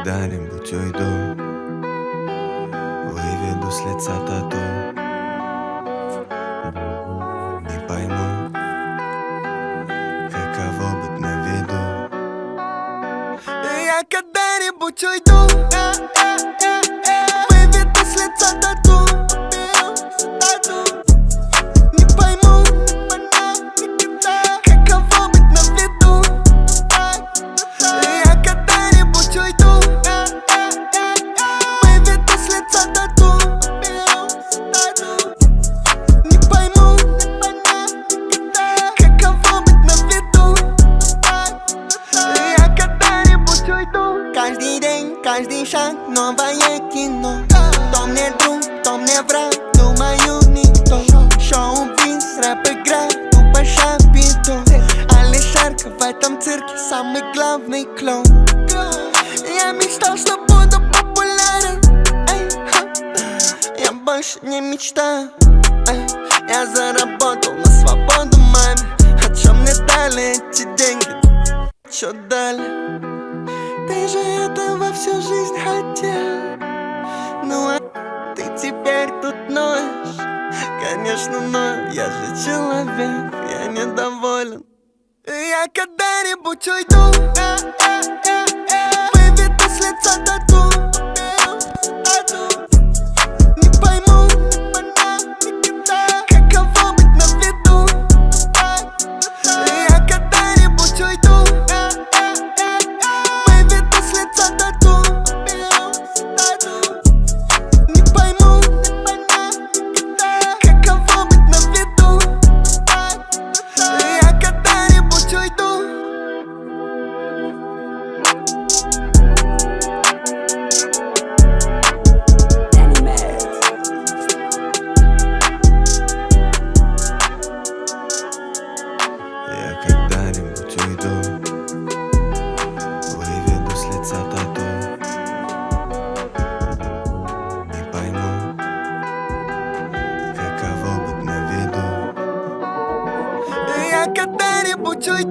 когда-нибудь уйду, выведу с лица тату. Не пойму, каково быть на виду. Я когда-нибудь уйду, выведу с лица тату. Не пойму, каково быть на виду. Я когда-нибудь уйду, выведу с лица тату. Не пойму, каково быть на виду. Я когда-нибудь уйду. Каждый день, каждый шаг, новое кино. Кто мне друг, кто мне враг, думаю никто. Шоу-биз, рэп-игра, тупо шапито. Алишерка в этом цирке самый главный клоун. Я мечтал, что буду популярен, я больше не мечтаю. Я заработал на свободу маме. А чё мне дали эти деньги? Чё дали? Ты же этого всю жизнь хотел. Ну а ты теперь тут ноешь. Конечно, ною, я же человек, я недоволен. Я когда-нибудь уйду, выведу с лица тату. Не пойму, каково быть на виду. Я когда-нибудь уйду, выведу с лица тату. Не пойму, каково быть на виду. Я когда-нибудь уйду. Я когда-нибудь уйду, выведу с лица тату. Не пойму, каково быть на виду. Я когда-нибудь уйду.